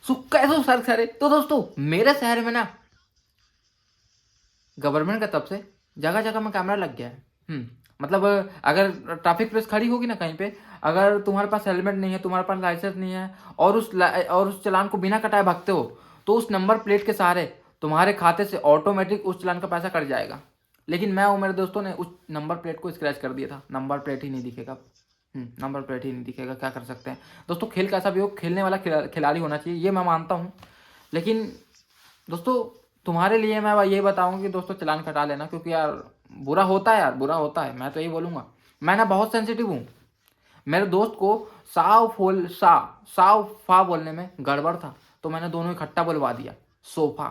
कैसे सर करे। तो दोस्तों मेरे शहर में ना गवर्नमेंट का तरफ से जगह जगह में कैमरा लग गया है। मतलब अगर ट्रैफिक पुलिस खड़ी होगी ना कहीं पे, अगर तुम्हारे पास हेलमेट नहीं है, तुम्हारे पास लाइसेंस नहीं है, और उस चालान को बिना कटाए भागते हो, तो उस नंबर प्लेट के सहारे तुम्हारे खाते से ऑटोमेटिक उस चालान का पैसा कट जाएगा। लेकिन मैं और मेरे दोस्तों ने उस नंबर प्लेट को स्क्रैच कर दिया था। नंबर प्लेट ही नहीं दिखेगा। नंबर प्लेट ही नहीं दिखेगा, क्या कर सकते हैं दोस्तों। खेल कैसा भी हो, खेलने वाला खिलाड़ी होना चाहिए, ये मैं मानता हूँ। लेकिन दोस्तों तुम्हारे लिए मैं ये बताऊंगा कि दोस्तों चालान कटा लेना, क्योंकि यार बुरा होता है, यार बुरा होता है। मैं तो यही बोलूंगा। मैं ना बहुत सेंसिटिव हूँ। मेरे दोस्त को साव फा बोलने में गड़बड़ था, तो मैंने दोनों इकट्ठा बुलवा दिया, सोफा।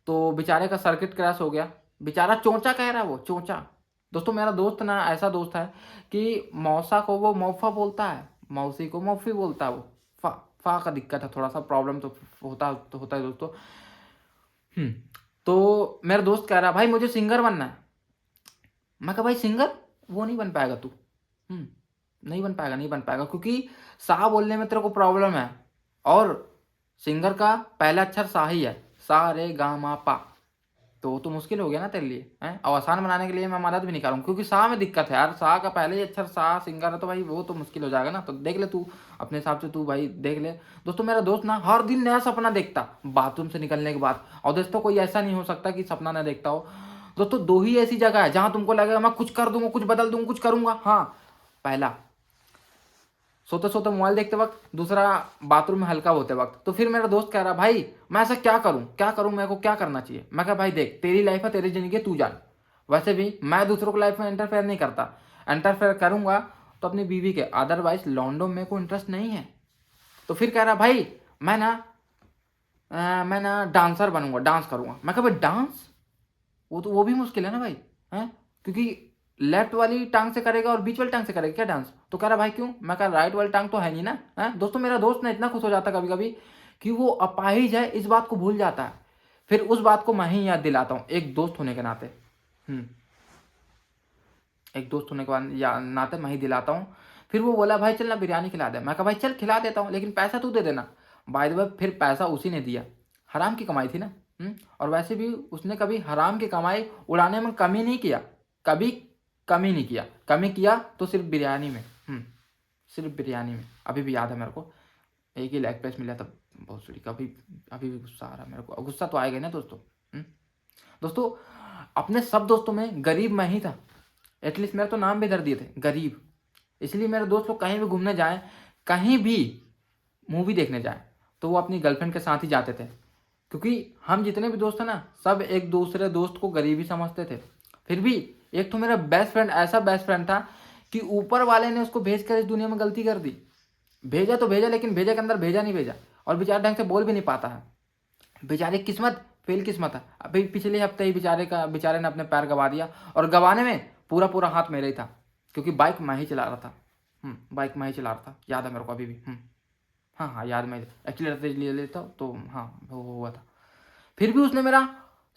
तो बेचारे का सर्किट क्रैश हो गया। बेचारा चोंचा कह रहा है, वो चोंचा। दोस्तों मेरा दोस्त ना ऐसा दोस्त है कि मौसा को वो मौफा बोलता है, मौसी को मौफी बोलता है। वो फा फा का दिक्कत है, थोड़ा सा प्रॉब्लम तो होता है दोस्तों। हम्म तो मेरा दोस्त कह रहा भाई मुझे सिंगर बनना है। मैं कहा भाई सिंगर वो नहीं बन पाएगा तू। नहीं बन पाएगा, नहीं बन पाएगा, क्योंकि सा बोलने में तेरे को प्रॉब्लम है। और सिंगर का पहला अक्षर सा ही है, सा रे गा मा पा। तो मुश्किल हो गया ना तेरे लिए है। और आसान बनाने के लिए मैं मदद भी नहीं करूँ, क्योंकि सा में दिक्कत है यार। सा का पहले ही अक्षर सा सिंगर है, तो भाई वो तो मुश्किल हो जाएगा ना। तो देख ले तू अपने हिसाब से, तू भाई देख ले। दोस्तों मेरा दोस्त ना हर दिन नया सपना देखता बाथरूम से निकलने के बाद। और दोस्तों कोई ऐसा नहीं हो सकता कि सपना ना देखता हो। दोस्तों दो ही ऐसी जगह है जहां तुमको लगेगा मैं कुछ कर दूंगा, कुछ बदल दूंगा, कुछ करूंगा। हाँ, पहला सोते सोते मोबाइल देखते वक्त, दूसरा बाथरूम में हल्का होते वक्त। तो फिर मेरा दोस्त कह रहा भाई मैं ऐसा क्या करूं, क्या करूं, मेरे को क्या करना चाहिए। मैं कहा भाई देख तेरी लाइफ है, तेरी जिंदगी है, तू जान। वैसे भी मैं दूसरों की लाइफ में इंटरफेयर नहीं करता। इंटरफेयर करूंगा तो अपनी बीवी के, अदरवाइज लॉन्डो में को इंटरेस्ट नहीं है। तो फिर कह रहा भाई मैं ना डांसर बनूंगा, डांस करूंगा। मैं कहा भाई डांस वो भी मुश्किल है ना भाई, है। क्योंकि लेफ्ट वाली टांग से करेगा और बीच वाली टांग से करेगा क्या डांस। तो कह रहा भाई क्यों। मैं कहा राइट वाली टांग तो है नहीं ना, है। दोस्तों मेरा दोस्त ना इतना खुश हो जाता कभी कभी कि वो अपाहिज है इस बात को भूल जाता है। फिर उस बात को मैं ही याद दिलाता हूँ, एक दोस्त होने के नाते। हम्म एक दोस्त होने के बाद नाते मैं ही दिलाता हूँ। फिर वो बोला भाई चल ना बिरयानी खिला दे। मैं कहा भाई चल खिला देता हूँ, लेकिन पैसा तू दे देना। बाय द वे फिर पैसा उसी ने दिया, हराम की कमाई थी ना। और वैसे भी उसने कभी हराम की कमाई उड़ाने में कमी नहीं किया, कभी कमी नहीं किया। कमी किया तो सिर्फ बिरयानी में। सिर्फ बिरयानी में। अभी भी याद है मेरे को, एक ही लेग पीस मिला था बहुत सॉरी। कभी अभी भी गुस्सा आ रहा है मेरे को। गुस्सा तो आएगा ना दोस्तों। दोस्तों अपने सब दोस्तों में गरीब मैं ही था। एटलीस्ट मेरा तो नाम भी धर दिए थे गरीब। इसलिए मेरे दोस्त लोग कहीं भी घूमने जाएं, कहीं भी मूवी देखने जाएं, तो वो अपनी गर्लफ्रेंड के साथ ही जाते थे। क्योंकि हम जितने भी दोस्त हैं ना, सब एक दूसरे दोस्त को गरीब ही समझते थे। फिर भी एक तो मेरा बेस्ट फ्रेंड, ऐसा बेस्ट फ्रेंड था कि ऊपर वाले ने उसको भेज कर इस दुनिया में गलती कर दी। भेजा तो भेजा, लेकिन भेजा के अंदर भेजा नहीं भेजा। और बेचारा ढंग से बोल भी नहीं पाता है। बेचारे किस्मत, फेल किस्मत है। अभी पिछले हफ्ते ही बेचारे ने अपने पैर गवा दिया। और गवाने में पूरा पूरा हाथ मेरा ही था, क्योंकि बाइक मैं ही चला रहा था। बाइक मैं ही चला रहा था, याद है मेरे को अभी भी। हाँ हाँ याद, मैं एक्चुअली ले लेता तो हाँ वो हुआ था। फिर भी उसने मेरा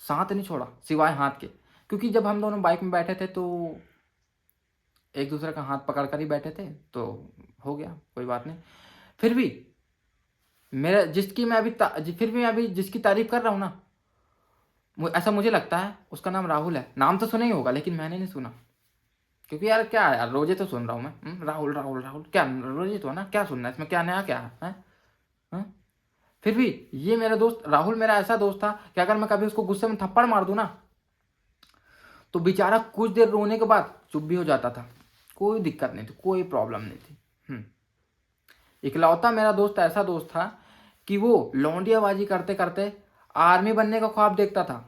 साथ नहीं छोड़ा सिवाय हाथ के। क्योंकि जब हम दोनों बाइक में बैठे थे तो एक दूसरे का हाथ पकड़ कर ही बैठे थे, तो हो गया, कोई बात नहीं। फिर भी मेरा जिसकी मैं अभी फिर भी मैं अभी जिसकी तारीफ कर रहा हूँ ना, ऐसा मुझे लगता है उसका नाम राहुल है। नाम तो सुना ही होगा, लेकिन मैंने नहीं सुना। क्योंकि यार क्या है यार, रोजे तो सुन रहा हूँ मैं। राहुल राहुल राहुल, क्या रोजे तो है ना, क्या सुनना है इसमें, क्या नया क्या है, हैं? फिर भी ये मेरा दोस्त राहुल मेरा ऐसा दोस्त था कि अगर मैं कभी उसको गुस्से में थप्पड़ मार दूं ना, तो बेचारा कुछ देर रोने के बाद चुप भी हो जाता था। कोई दिक्कत नहीं थी, कोई प्रॉब्लम नहीं थी। इकलौता मेरा दोस्त ऐसा दोस्त था कि वो लौंडियाबाजी करते करते आर्मी बनने का ख्वाब देखता था।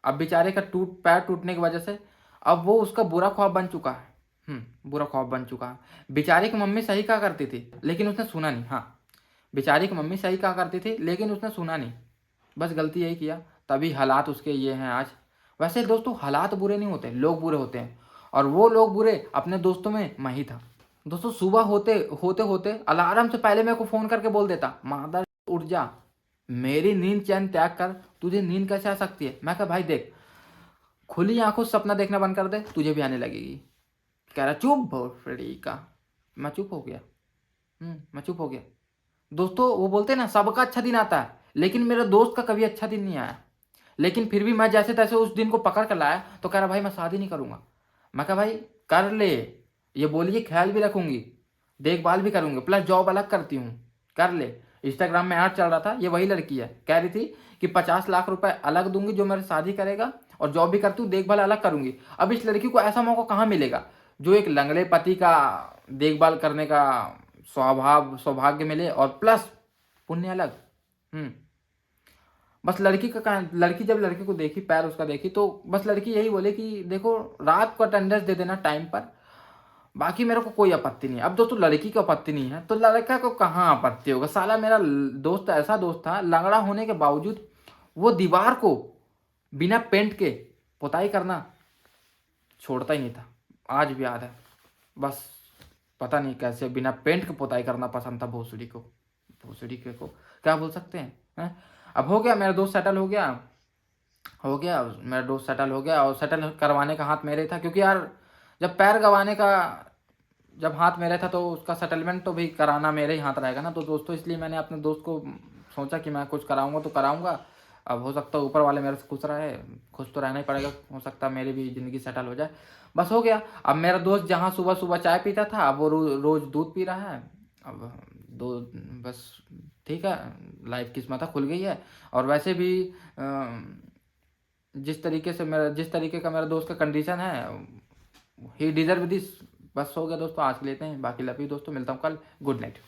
अब बेचारे का पैर टूटने की वजह से अब वो उसका बुरा ख्वाब बन चुका है। बुरा ख्वाब बन चुका है। बेचारे की मम्मी सही कहा करती थी, लेकिन उसने सुना नहीं। हाँ, बेचारी की मम्मी सही कहा करती थी, लेकिन उसने सुना नहीं। बस गलती यही किया, तभी हालात उसके ये हैं आज। वैसे दोस्तों हालात बुरे नहीं होते, लोग बुरे होते हैं। और वो लोग बुरे अपने दोस्तों में मैं ही था। दोस्तों सुबह होते होते होते अलार्म से पहले मेरे को फ़ोन करके बोल देता, मादर उठ जा, मेरी नींद चैन त्याग कर, तुझे नींद कैसे आ सकती है। मैं कहा भाई देख, खुली आंखों से सपना देखना बंद कर दे, तुझे भी आने लगेगी। कह रहा चुप भोसड़ी का। मैं चुप हो गया। मैं चुप हो गया। दोस्तों वो बोलते हैं ना सबका अच्छा दिन आता है, लेकिन मेरे दोस्त का कभी अच्छा दिन नहीं आया। लेकिन फिर भी मैं जैसे तैसे उस दिन को पकड़ कर लाया, तो कह रहा भाई मैं शादी नहीं करूंगा। मैं कहा भाई कर ले, ये बोलिए ख्याल भी रखूंगी, देखभाल भी करूंगी, प्लस जॉब अलग करती हूँ, कर ले। इंस्टाग्राम में ऐड चल रहा था, ये वही लड़की है, कह रही थी कि 50 लाख रुपए अलग दूंगी जो मेरे शादी करेगा, और जॉब भी करती हूँ, देखभाल अलग करूंगी। अब इस लड़की को ऐसा मौका कहाँ मिलेगा जो एक लंगड़े पति का देखभाल करने का सौभाग्य मिले, और प्लस पुण्य अलग। बस लड़की जब लड़के को देखी, पैर उसका देखी, तो बस लड़की यही बोले कि देखो रात को अटेंडेंस दे देना टाइम पर, बाकी मेरे को कोई आपत्ति नहीं है। अब दोस्तों लड़की को आपत्ति नहीं है तो लड़का को कहाँ आपत्ति होगा। साला मेरा दोस्त ऐसा दोस्त था, लंगड़ा होने के बावजूद वो दीवार को बिना पेंट के पुताई करना छोड़ता ही नहीं था। आज भी याद है, बस पता नहीं कैसे बिना पेंट के पुताई करना पसंद था भोसड़ी को। भोसड़ी के को क्या बोल सकते हैं? अब हो गया, मेरा दोस्त सेटल हो गया, मेरा दोस्त सेटल हो गया, और सेटल करवाने का हाथ मेरे था, क्योंकि यार जब पैर गंवाने का जब हाथ मेरे था तो उसका सेटलमेंट तो भी कराना मेरे ही हाथ रहेगा ना। तो दोस्तों इसलिए मैंने अपने दोस्त को सोचा कि मैं कुछ कराऊंगा तो कराऊंगा। अब हो सकता है ऊपर वाले मेरे से खुश रहे, खुश तो रहना ही पड़ेगा, हो सकता है मेरी भी ज़िंदगी सेटल हो जाए। बस हो गया। अब मेरा दोस्त जहाँ सुबह सुबह चाय पीता था, अब वो रोज़ दूध पी रहा है। अब दो बस ठीक है, लाइफ किस्मत खुल गई है। और वैसे भी जिस तरीके का मेरा दोस्त का कंडीशन है, ही डिजर्व दिस। बस हो गया दोस्तों, आज के लेते हैं, बाकी लव यू दोस्तों, मिलता हूँ कल। Good night.